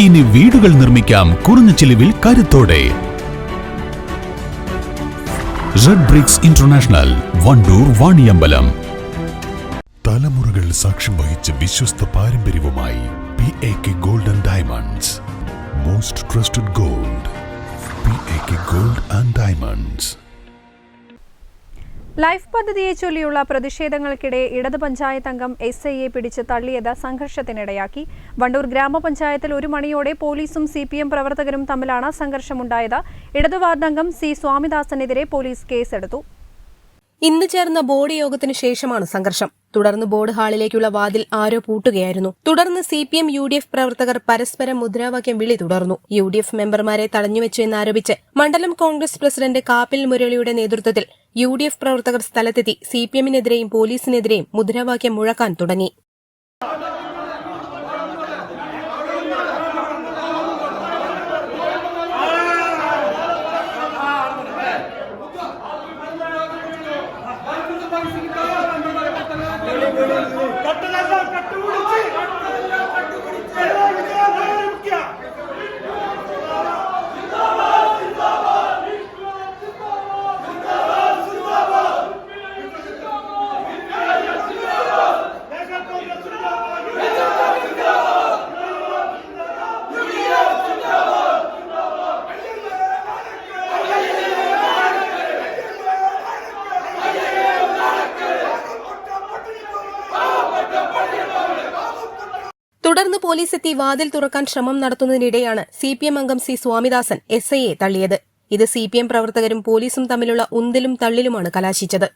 ഇനി വീടുകൾ നിർമ്മിക്കാം കുറഞ്ഞ ചിലവിൽ കരുത്തോടെ. Red bricks international, Wandoor, Vaniyambalam. തലമുറകൾ സാക്ഷ്യം വഹിച്ച വിശ്വസ്ത പാരമ്പര്യവുമായി PAK Gold and Diamonds. Most trusted gold. PAK Gold and Diamonds. Life പദ്ധതിയെ ചൊല്ലിയുള്ള പ്രതിഷേധങ്ങൾക്കിടെ ഇടത് പഞ്ചായത്ത് അംഗം SIയെ പിടിച്ച് തള്ളിയത് സംഘർഷത്തിനിടയാക്കി. വണ്ടൂർ ഗ്രാമപഞ്ചായത്തിൽ 1 മണിയോടെ പോലീസും CPM പ്രവർത്തകരും തമ്മിലാണ് സംഘർഷമുണ്ടായത്. ഇടത് വാർഡ് അംഗം C സ്വാമിദാസനെതിരെ പോലീസ് കേസെടുത്തു. ഇന്ന് ചേർന്ന ബോർഡ് യോഗത്തിനു ശേഷമാണ് സംഘർഷം. തുടർന്ന് ബോർഡ് ഹാളിലേക്കുള്ള വാതിൽ ആരോ പൂട്ടുകയായിരുന്നു. തുടർന്ന് CPM UDF പ്രവർത്തകർ പരസ്പരം മുദ്രാവാക്യം വിളി തുടർന്നു. UDF മെമ്പർമാരെ തടഞ്ഞുവെച്ചു എന്നാരോപിച്ച് മണ്ഡലം കോൺഗ്രസ് പ്രസിഡന്റ് കാപ്പിൽ മുരളിയുടെ നേതൃത്വത്തിൽ UDF പ്രവർത്തകർ സ്ഥലത്തെത്തി CPMനെതിരെയും പോലീസിനെതിരെയും മുദ്രാവാക്യം മുഴക്കാൻ തുടങ്ങി. തുടർന്ന് പോലീസ് എത്തി വാതിൽ തുറക്കാൻ ശ്രമം നടത്തുന്നതിനിടെയാണ് CPM അംഗം C സ്വാമിദാസൻ SIയെ തള്ളിയത്. ഇത് CPM പ്രവർത്തകരും പോലീസും തമ്മിലുള്ള ഉന്തിലും തള്ളിലുമാണ് കലാശിച്ചത്.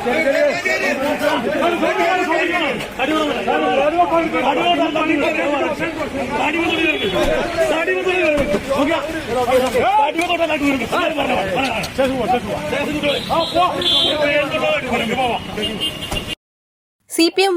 CPM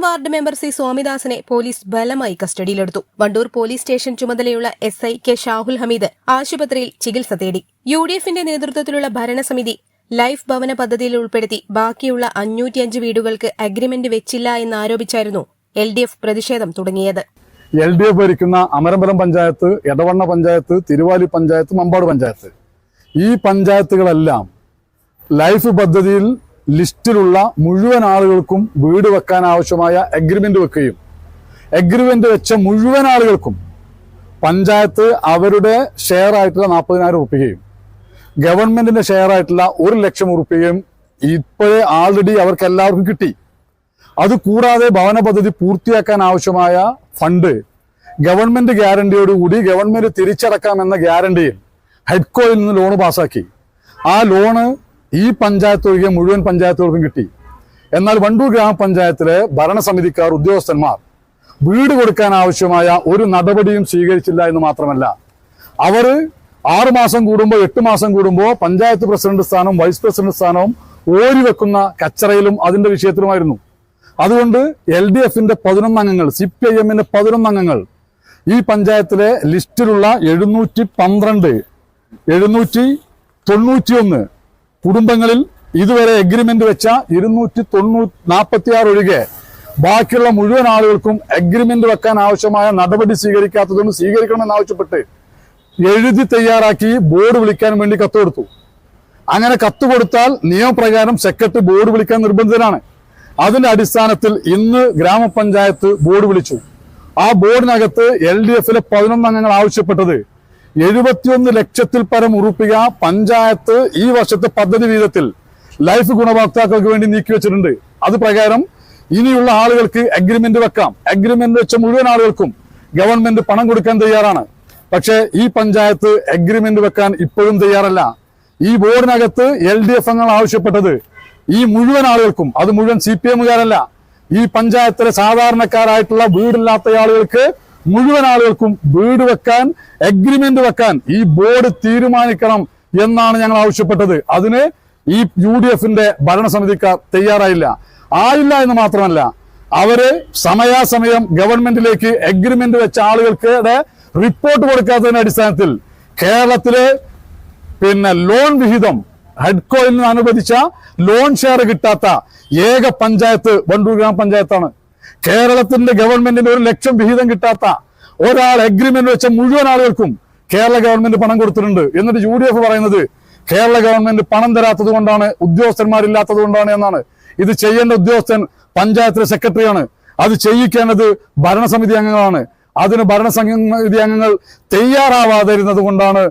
വാർഡ് മെമ്പർ സി സ്വാമിദാസനെ പോലീസ് ബലമായി കസ്റ്റഡിയിലെടുത്തു. വണ്ടൂർ പോലീസ് സ്റ്റേഷൻ ചുമതലയുള്ള SI കെ ഷാഹുൽ ഹമീദ് ആശുപത്രിയിൽ ചികിത്സ തേടി. UDFന്റെ നേതൃത്വത്തിലുള്ള ഭരണസമിതി ലൈഫ് ഭവന പദ്ധതിയിൽ ഉൾപ്പെടുത്തി ബാക്കിയുള്ള 505 വീടുകൾക്ക് അഗ്രിമെന്റ് വെച്ചില്ല എന്നാരോപിച്ചായിരുന്നു LDF പ്രതിഷേധം തുടങ്ങിയത്. LDF ഭരിക്കുന്ന അമരമ്പലം പഞ്ചായത്ത്, എടവണ്ണ പഞ്ചായത്ത്, തിരുവാലി പഞ്ചായത്ത്, മമ്പാട് പഞ്ചായത്ത്, ഈ പഞ്ചായത്തുകളെല്ലാം ലൈഫ് പദ്ധതിയിൽ ലിസ്റ്റിലുള്ള മുഴുവൻ ആളുകൾക്കും വീട് വെക്കാൻ ആവശ്യമായ അഗ്രിമെന്റ് വെക്കുകയും അഗ്രിമെന്റ് വെച്ച മുഴുവൻ ആളുകൾക്കും പഞ്ചായത്ത് അവരുടെ ഷെയർ ആയിട്ടുള്ള 40,000 ഉറുപ്പികയും ഗവൺമെന്റിന്റെ ഷെയർ ആയിട്ടുള്ള 1,00,000 ഉറുപ്പികയും ഇപ്പോഴേ ആൾറെഡി അവർക്ക് എല്ലാവർക്കും കിട്ടി. അതുകൂടാതെ ഭവന പദ്ധതി പൂർത്തിയാക്കാൻ ആവശ്യമായ ഫണ്ട് ഗവൺമെന്റ് ഗ്യാരണ്ടിയോടുകൂടി ഗവൺമെന്റ് തിരിച്ചടക്കാമെന്ന ഗ്യാരണ്ടിയിൽ ഹെഡ്കോയിൽ നിന്ന് ലോണ് പാസാക്കി. ആ ലോണ് ഈ പഞ്ചായത്ത് ഒഴികെ മുഴുവൻ പഞ്ചായത്തുകൾക്കും കിട്ടി. എന്നാൽ വണ്ടൂർ ഗ്രാമപഞ്ചായത്തിലെ ഭരണസമിതിക്കാർ, ഉദ്യോഗസ്ഥന്മാർ വീട് കൊടുക്കാൻ ആവശ്യമായ ഒരു നടപടിയും സ്വീകരിച്ചില്ല എന്ന് മാത്രമല്ല, അവർ 6 മാസം കൂടുമ്പോൾ 8 മാസം കൂടുമ്പോൾ പഞ്ചായത്ത് പ്രസിഡന്റ് സ്ഥാനവും വൈസ് പ്രസിഡന്റ് സ്ഥാനവും ഓരിവെക്കുന്ന കച്ചറയിലും അതിന്റെ വിഷയത്തിലുമായിരുന്നു. അതുകൊണ്ട് LDFന്റെ 11 അംഗങ്ങൾ, CPIMന്റെ 11 അംഗങ്ങൾ ഈ പഞ്ചായത്തിലെ ലിസ്റ്റിലുള്ള 712, 791 കുടുംബങ്ങളിൽ ഇതുവരെ അഗ്രിമെന്റ് വെച്ച 246 ഒഴികെ ബാക്കിയുള്ള മുഴുവൻ ആളുകൾക്കും അഗ്രിമെന്റ് വെക്കാൻ ആവശ്യമായ നടപടി സ്വീകരിക്കാത്തതുകൊണ്ട് സ്വീകരിക്കണമെന്നാവശ്യപ്പെട്ട് എഴുതി തയ്യാറാക്കി ബോർഡ് വിളിക്കാൻ വേണ്ടി കത്ത് കൊടുത്തു. അങ്ങനെ കത്ത് കൊടുത്താൽ നിയമപ്രകാരം സെക്രട്ടറി ബോർഡ് വിളിക്കാൻ നിർബന്ധിതനാണ്. അതിന്റെ അടിസ്ഥാനത്തിൽ ഇന്ന് ഗ്രാമപഞ്ചായത്ത് ബോർഡ് വിളിച്ചു. ആ ബോർഡിനകത്ത് LDFലെ 11 അംഗങ്ങൾ ആവശ്യപ്പെട്ടത് 71 ലക്ഷത്തിൽ പരം ഉറുപ്പിക പഞ്ചായത്ത് ഈ വർഷത്തെ പദ്ധതി വീതത്തിൽ ലൈഫ് ഗുണഭോക്താക്കൾക്ക് വേണ്ടി നീക്കിവെച്ചിട്ടുണ്ട്. അത് പ്രകാരം ഇനിയുള്ള ആളുകൾക്ക് അഗ്രിമെന്റ് വെക്കാം. അഗ്രിമെന്റ് വെച്ച മുഴുവൻ ആളുകൾക്കും ഗവൺമെന്റ് പണം കൊടുക്കാൻ തയ്യാറാണ്. പക്ഷേ ഈ പഞ്ചായത്ത് അഗ്രിമെന്റ് വെക്കാൻ ഇപ്പോഴും തയ്യാറല്ല. ഈ ബോർഡിനകത്ത് LDF അംഗങ്ങൾ ആവശ്യപ്പെട്ടത് ഈ മുഴുവൻ ആളുകൾക്കും, അത് മുഴുവൻ CPMകാരല്ല, ഈ പഞ്ചായത്തിലെ സാധാരണക്കാരായിട്ടുള്ള വീടില്ലാത്ത ആളുകൾക്ക് മുഴുവൻ ആളുകൾക്കും വീട് വെക്കാൻ അഗ്രിമെന്റ് വെക്കാൻ ഈ ബോർഡ് തീരുമാനിക്കണം എന്നാണ് ഞങ്ങൾ ആവശ്യപ്പെട്ടത്. അതിന് ഈ UDFന്റെ ഭരണസമിതിക്കാർ തയ്യാറായില്ല. ആയില്ല എന്ന് മാത്രമല്ല, അവര് സമയാസമയം ഗവൺമെന്റിലേക്ക് അഗ്രിമെന്റ് വെച്ച ആളുകൾക്ക് റിപ്പോർട്ട് കൊടുക്കാത്തതിന്റെ അടിസ്ഥാനത്തിൽ കേരളത്തിലെ ലോൺ വിഹിതം ഹെഡ്കോയിൽ നിന്ന് അനുവദിച്ച ലോൺ ഷെയർ കിട്ടാത്ത ഏക പഞ്ചായത്ത് വണ്ടൂർ ഗ്രാമപഞ്ചായത്താണ്. കേരളത്തിന്റെ ഗവൺമെന്റിന്റെ 1,00,000 വിഹിതം കിട്ടാത്ത ഒരാൾ അഗ്രിമെന്റ് വെച്ച മുഴുവൻ ആളുകൾക്കും കേരള ഗവൺമെന്റ് പണം കൊടുത്തിട്ടുണ്ട്. എന്നിട്ട് UDF പറയുന്നത് കേരള ഗവൺമെന്റ് പണം തരാത്തത് കൊണ്ടാണ്, ഉദ്യോഗസ്ഥന്മാരില്ലാത്തത് കൊണ്ടാണ് എന്നാണ്. ഇത് ചെയ്യേണ്ട ഉദ്യോഗസ്ഥൻ പഞ്ചായത്തിലെ സെക്രട്ടറിയാണ്. അത് ചെയ്യിക്കേണ്ടത് ഭരണസമിതി അംഗങ്ങളാണ്. അതിന് ഭരണസമിതി അംഗങ്ങൾ തയ്യാറാവാതിരുന്നത് കൊണ്ടാണ്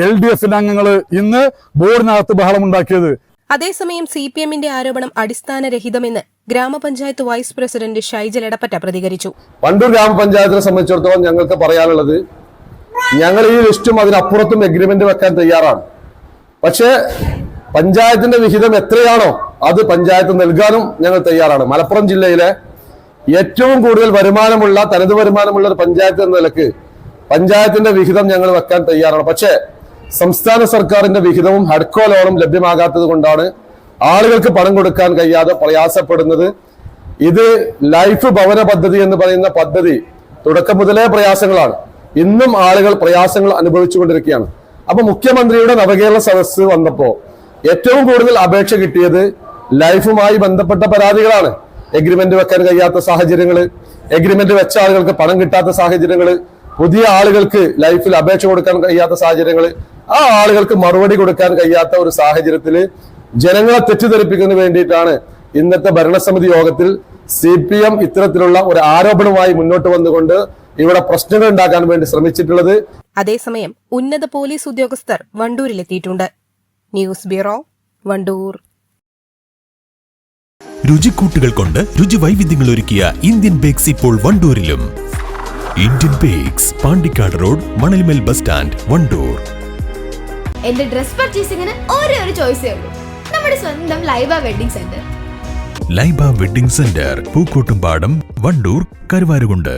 LDFന്റെ അംഗങ്ങൾ ഇന്ന് ബോർഡിനകത്ത് ബഹളമുണ്ടാക്കിയത്. അതേസമയം CPMന്റെ ആരോപണം അടിസ്ഥാനരഹിതമെന്ന് ഗ്രാമപഞ്ചായത്ത് വൈസ് പ്രസിഡന്റ് ഷൈജൽ എടപ്പറ്റ പ്രതികരിച്ചു. വണ്ടൂർ ഗ്രാമപഞ്ചായത്തിനെ സംബന്ധിച്ചിടത്തോളം ഞങ്ങൾക്ക് പറയാനുള്ളത്, ഞങ്ങൾ ഈ ലിസ്റ്റും അതിനപ്പുറത്തും അഗ്രിമെന്റ് വെക്കാൻ തയ്യാറാണ്. പക്ഷേ പഞ്ചായത്തിന്റെ വിഹിതം എത്രയാണോ അത് പഞ്ചായത്ത് നൽകാനും ഞങ്ങൾ തയ്യാറാണ്. മലപ്പുറം ജില്ലയിലെ ഏറ്റവും കൂടുതൽ വരുമാനമുള്ള, തനത് വരുമാനമുള്ള ഒരു പഞ്ചായത്ത് എന്ന നിലക്ക് പഞ്ചായത്തിന്റെ വിഹിതം ഞങ്ങൾ വെക്കാൻ തയ്യാറാണ്. പക്ഷേ സംസ്ഥാന സർക്കാരിന്റെ വിഹിതവും ഹഡ്കോ ലോണും ലഭ്യമാകാത്തത് കൊണ്ടാണ് ആളുകൾക്ക് പണം കൊടുക്കാൻ കഴിയാതെ പ്രയാസപ്പെടുന്നത്. ഇത് ലൈഫ് ഭവന പദ്ധതി എന്ന് പറയുന്ന പദ്ധതി തുടക്കം മുതലേ പ്രയാസങ്ങളാണ്. ഇന്നും ആളുകൾ പ്രയാസങ്ങൾ അനുഭവിച്ചുകൊണ്ടിരിക്കുകയാണ്. അപ്പൊ മുഖ്യമന്ത്രിയുടെ നവകേരള സദസ്സ് വന്നപ്പോ ഏറ്റവും കൂടുതൽ അപേക്ഷ കിട്ടിയത് ലൈഫുമായി ബന്ധപ്പെട്ട പരാതികളാണ്. എഗ്രിമെന്റ് വെക്കാൻ കഴിയാത്ത സാഹചര്യങ്ങള്, എഗ്രിമെന്റ് വെച്ച ആളുകൾക്ക് പണം കിട്ടാത്ത സാഹചര്യങ്ങള്, പുതിയ ആളുകൾക്ക് ലൈഫിൽ അപേക്ഷ കൊടുക്കാൻ കഴിയാത്ത സാഹചര്യങ്ങള്, ആ ആളുകൾക്ക് മറുപടി കൊടുക്കാൻ കഴിയാത്ത ഒരു സാഹചര്യത്തില് ജനങ്ങളെ തെറ്റിദ്ധരിപ്പിക്കുന്നതിന് വേണ്ടിയിട്ടാണ് ഇന്നത്തെ ഭരണസമിതി യോഗത്തിൽ CPM ഇത്തരത്തിലുള്ള ഒരു ആരോപണവുമായി മുന്നോട്ട് വന്നുകൊണ്ട് ഇവിടെ പ്രശ്നങ്ങൾ ഉണ്ടാക്കാൻ വേണ്ടി ശ്രമിച്ചിട്ടുള്ളത്. അതേസമയം ഉന്നത പോലീസ് ഉദ്യോഗസ്ഥർ വണ്ടൂരിലെത്തിയിട്ടുണ്ട്. News bureau, Wandoor. രുചിക്കൂട്ടുകൾ കൊണ്ട് രുചി വൈവിധ്യങ്ങൾ ഒരുക്കിയ ഇന്ത്യൻ ബേക്സ് ഇപ്പോൾ വണ്ടൂരിലും. Indian bakes, Pandikkad road, Manalmel bus stand, Wandoor. എന്റെ ഡ്രസ് പർച്ചേസിംഗിന് ഒരേ ഒരു ചോയ്സേ ഉള്ളൂ, നമ്മുടെ സ്വന്തം Laiba wedding centre. Laiba wedding centre, Pookkottumpadam, Wandoor, Karuvarakundu.